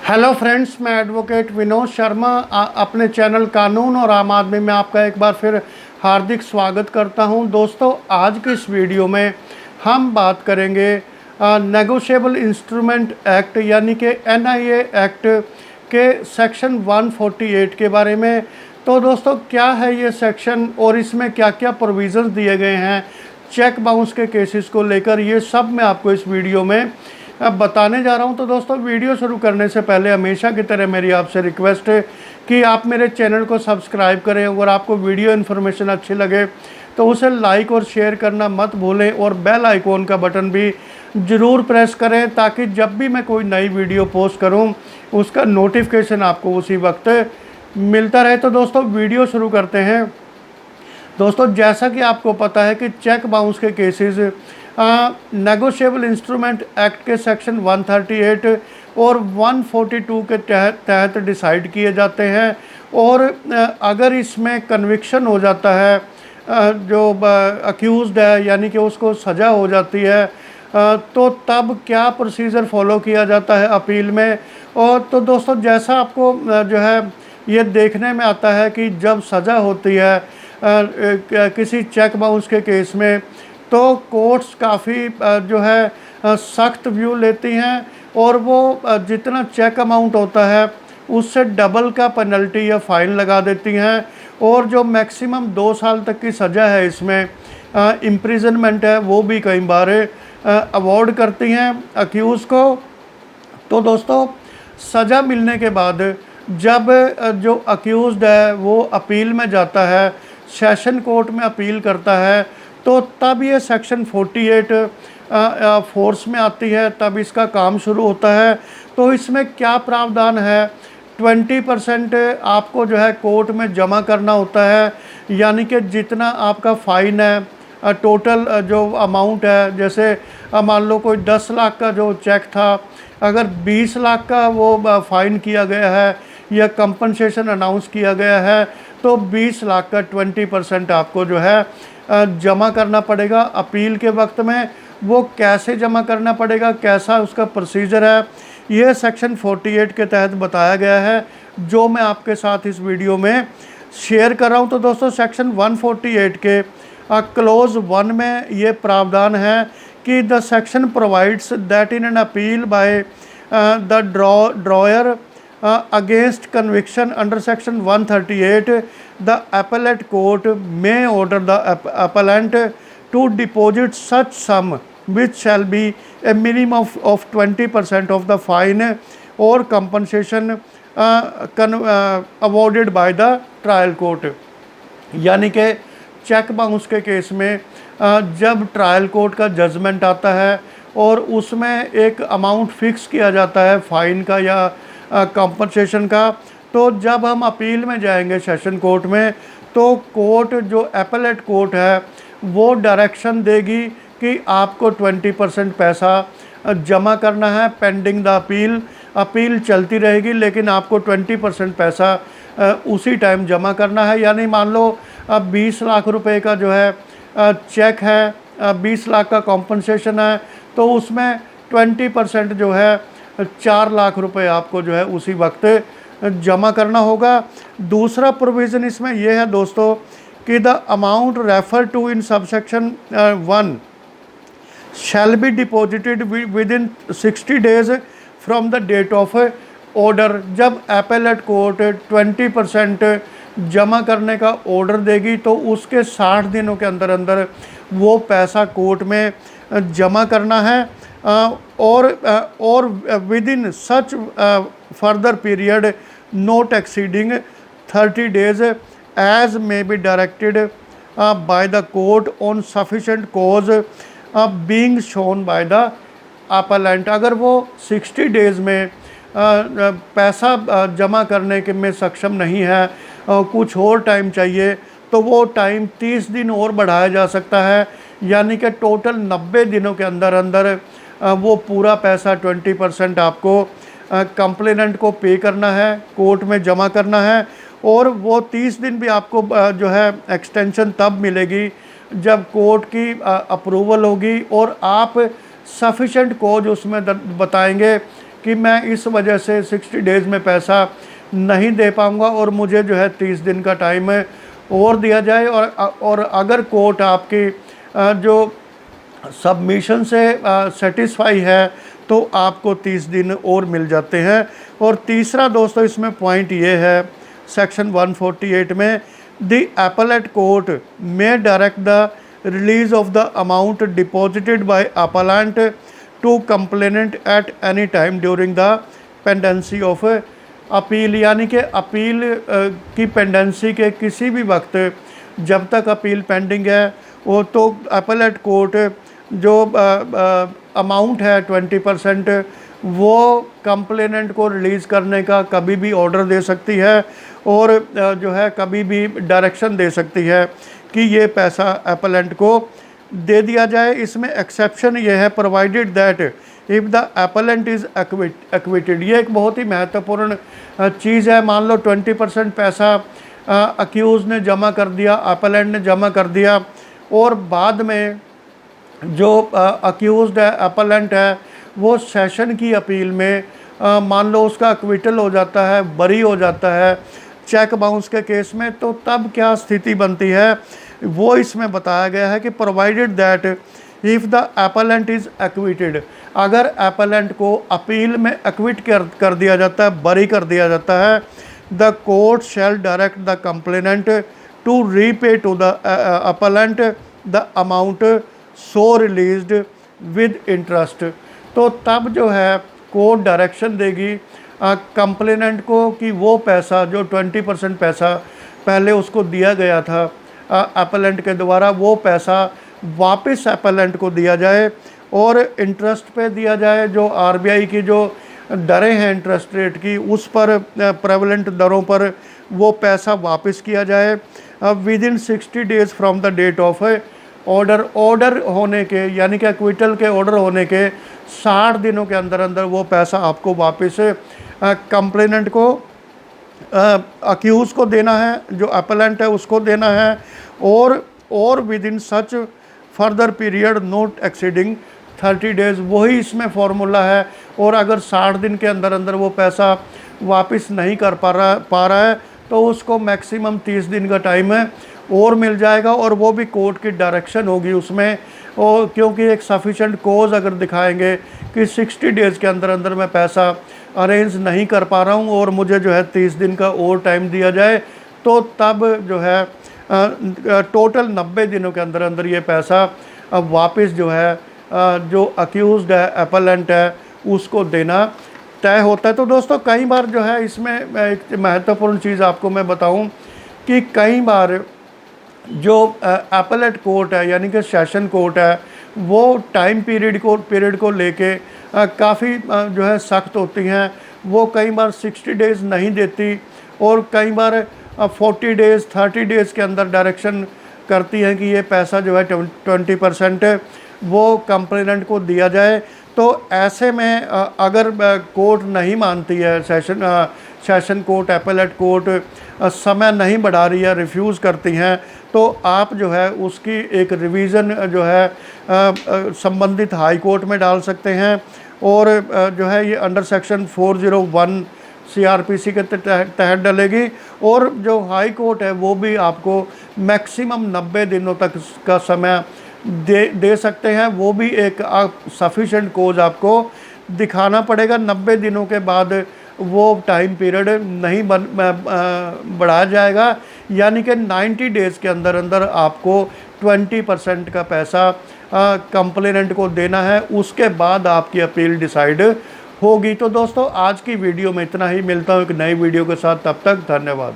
Hello friends, मैं advocate Vinod Sharma अपने channel कानून और आम आदमी में आपका एक बार फिर हार्दिक स्वागत करता हूं। दोस्तों, आज की इस वीडियो में हम बात करेंगे नेगोशिएबल इंस्ट्रूमेंट एक्ट यानी कि एनआईए एक्ट के सेक्शन 148 के बारे में। तो दोस्तों, क्या है ये सेक्शन और इसमें क्या क्या प्रोविज़न्स दिए गए हैं चेक बाउंस के केसेस को लेकर, ये सब मैं आपको इस वीडियो में अब बताने जा रहा हूं। तो दोस्तों, वीडियो शुरू करने से पहले हमेशा की तरह मेरी आपसे रिक्वेस्ट है कि आप मेरे चैनल को सब्सक्राइब करें। अगर आपको वीडियो इन्फॉर्मेशन अच्छी लगे तो उसे लाइक और शेयर करना मत भूलें और बेल आइकॉन का बटन भी ज़रूर प्रेस करें ताकि जब भी मैं कोई नई वीडियो पोस्ट करूं उसका नोटिफिकेशन आपको उसी वक्त मिलता रहे। तो दोस्तों, वीडियो शुरू करते हैं। दोस्तों, जैसा कि आपको पता है कि चेक बाउंस के केसेस नेगोशिएबल इंस्ट्रूमेंट एक्ट के सेक्शन 138 और 142 के तहत डिसाइड किए जाते हैं। और अगर इसमें कन्विक्शन हो जाता है, जो अक्यूज़्ड है यानी कि उसको सज़ा हो जाती है, तो तब क्या प्रोसीजर फॉलो किया जाता है अपील में। और तो दोस्तों, जैसा आपको जो है ये देखने में आता है कि जब सज़ा होती है किसी चेक बाउंस के केस में, तो कोर्ट्स काफ़ी जो है सख्त व्यू लेती हैं और वो जितना चेक अमाउंट होता है उससे डबल का पेनल्टी या फ़ाइन लगा देती हैं। और जो मैक्सिमम 2 साल तक की सज़ा है, इसमें इम्प्रिजनमेंट है, वो भी कई बार अवॉर्ड करती हैं अक्यूज़ को। तो दोस्तों, सज़ा मिलने के बाद जब जो अक्यूज़्ड है वो अपील में जाता है, सेशन कोर्ट में अपील करता है, तो तब ये सेक्शन 48 फोर्स में आती है, तब इसका काम शुरू होता है। तो इसमें क्या प्रावधान है, 20% आपको जो है कोर्ट में जमा करना होता है। यानी कि जितना आपका फ़ाइन है, टोटल जो अमाउंट है, जैसे मान लो कोई 10 लाख का जो चेक था, अगर 20 लाख का वो फ़ाइन किया गया है या कंपनसेशन अनाउंस किया गया है, तो 20 लाख का 20% आपको जो है जमा करना पड़ेगा अपील के वक्त में। वो कैसे जमा करना पड़ेगा, कैसा उसका प्रोसीजर है, ये सेक्शन 48 के तहत बताया गया है, जो मैं आपके साथ इस वीडियो में शेयर कर रहा हूँ। तो दोस्तों, सेक्शन 148 के क्लोज 1 में ये प्रावधान है कि the section provides that in an appeal by the dryer against conviction under section 138, the appellate court may order the appellant to deposit such sum which shall be a minimum of 20% of the fine or compensation awarded by the trial court। यानी कि cheque bounce के case में जब trial court का judgement आता है और उसमें एक अमाउंट फिक्स किया जाता है फ़ाइन का या कंपनसेशन का, तो जब हम अपील में जाएंगे सेशन कोर्ट में, तो कोर्ट जो एपेलेट कोर्ट है वो डायरेक्शन देगी कि आपको 20% पैसा जमा करना है पेंडिंग द अपील। अपील चलती रहेगी लेकिन आपको 20% पैसा उसी टाइम जमा करना है। यानी मान लो 20 लाख रुपए का जो है चेक है, 20 लाख का कॉम्पनसेशन है, तो उसमें 20% जो है 4 लाख रुपए आपको जो है उसी वक्त जमा करना होगा। दूसरा प्रोविज़न इसमें यह है दोस्तों कि the amount refer to in subsection 1 shall be deposited within 60 days from the date of order. जब एपेलेट कोर्ट 20% जमा करने का ऑर्डर देगी तो उसके 60 दिनों के अंदर अंदर वो पैसा कोर्ट में जमा करना है। और within such further period not exceeding 30 days as may be directed by the court on sufficient cause being shown by the appellant. अगर वो 60 डेज में पैसा जमा करने के में सक्षम नहीं है, कुछ और टाइम चाहिए, तो वो टाइम 30 दिन और बढ़ाया जा सकता है। यानी कि टोटल 90 दिनों के अंदर अंदर वो पूरा पैसा 20% आपको कंप्लेनेंट को पे करना है, कोर्ट में जमा करना है। और वो 30 दिन भी आपको जो है एक्सटेंशन तब मिलेगी जब कोर्ट की अप्रूवल होगी और आप सफिशेंट कॉज उसमें बताएंगे कि मैं इस वजह से 60 डेज़ में पैसा नहीं दे पाऊँगा और मुझे जो है 30 दिन का टाइम और दिया जाए। और अगर कोर्ट आपकी जो सबमिशन से सेटिस्फाई है तो आपको 30 दिन और मिल जाते हैं। और तीसरा दोस्तों इसमें पॉइंट ये है सेक्शन 148 में, the appellate court may direct the release of the amount deposited by appellant to complainant at any time during the pendency of appeal. यानी कि अपील की पेंडेंसी के किसी भी वक्त जब तक अपील पेंडिंग है वो तो अपीलेट कोर्ट जो अमाउंट है 20% वो कंप्लेनेंट को रिलीज़ करने का कभी भी ऑर्डर दे सकती है और जो है कभी भी डायरेक्शन दे सकती है कि ये पैसा अपीलेंट को दे दिया जाए। इसमें एक्सेप्शन ये है, provided that if the appellant is acquitted. ये एक बहुत ही महत्वपूर्ण चीज़ है। मान लो 20% पैसा अक्यूज़ ने जमा कर दिया, अपीलेंट ने जमा कर दिया और बाद में जो अक्यूज़ड है, अपीलेंट है, वो सेशन की अपील में मान लो उसका एक्विटल हो जाता है, बरी हो जाता है चेक बाउंस के केस में, तो तब क्या स्थिति बनती है वो इसमें बताया गया है कि provided that if the appellant is acquitted, अगर अपीलेंट को अपील में एक्विट कर दिया जाता है, बरी कर दिया जाता है, the court shall direct the complainant to repay to the appellant the amount so released with interest. तो तब जो है कोर्ट डायरेक्शन देगी कंप्लेनेंट को कि वो पैसा जो 20% पैसा पहले उसको दिया गया था अपीलेंट के द्वारा, वो पैसा वापस अपीलेंट को दिया जाए और इंटरेस्ट पे दिया जाए। जो आरबीआई की जो दरें हैं इंटरेस्ट रेट की, उस पर प्रेवलेंट दरों पर वो पैसा वापस किया जाए within 60 days from the date of order होने के, यानी कि एक्विटल के ऑर्डर होने के 60 दिनों के अंदर अंदर वो पैसा आपको वापस कंप्लेनेंट को अक्यूज़ को देना है, जो अपीलेंट है उसको देना है, और within such further period not exceeding 30 days. वही इसमें फार्मूला है। और अगर 60 दिन के अंदर अंदर वो पैसा वापस नहीं कर पा रहा है तो उसको मैक्सिमम 30 दिन का टाइम है और मिल जाएगा। और वो भी कोर्ट की डायरेक्शन होगी उसमें, और क्योंकि एक सफिशेंट कोज अगर दिखाएंगे कि 60 डेज़ के अंदर अंदर मैं पैसा अरेंज नहीं कर पा रहा हूँ और मुझे जो है 30 दिन का और टाइम दिया जाए, तो तब जो है टोटल 90 दिनों के अंदर अंदर ये पैसा वापस जो है जो अक्यूज़ड है, अपीलेंट है, उसको देना तय होता है। तो दोस्तों कई बार जो है इसमें एक महत्वपूर्ण चीज़ आपको मैं बताऊं कि कई बार जो अपीलेट कोर्ट है यानी कि सेशन कोर्ट है, वो टाइम पीरियड को लेके काफ़ी जो है सख्त होती हैं। वो कई बार 60 डेज़ नहीं देती और कई बार 40 डेज़ 30 डेज़ के अंदर डायरेक्शन करती हैं कि ये पैसा जो है 20% वो कंप्लेनेंट को दिया जाए। तो ऐसे में अगर कोर्ट नहीं मानती है, सेशन कोर्ट, अपीलेट कोर्ट समय नहीं बढ़ा रही है, रिफ्यूज़ करती हैं, तो आप जो है उसकी एक रिवीज़न जो है संबंधित हाई कोर्ट में डाल सकते हैं। और जो है ये अंडर सेक्शन 401 सीआरपीसी के तहत डलेगी। और जो हाई कोर्ट है वो भी आपको मैक्सिमम 90 दिनों तक का समय दे सकते हैं। वो भी एक सफिशेंट कोज आपको दिखाना पड़ेगा। 90 दिनों के बाद वो टाइम पीरियड नहीं बढ़ाया जाएगा, यानी कि 90 डेज़ के अंदर अंदर आपको 20% का पैसा कंप्लेनेंट को देना है। उसके बाद आपकी अपील डिसाइड होगी। तो दोस्तों आज की वीडियो में इतना ही, मिलता हूँ एक नई वीडियो के साथ, तब तक धन्यवाद।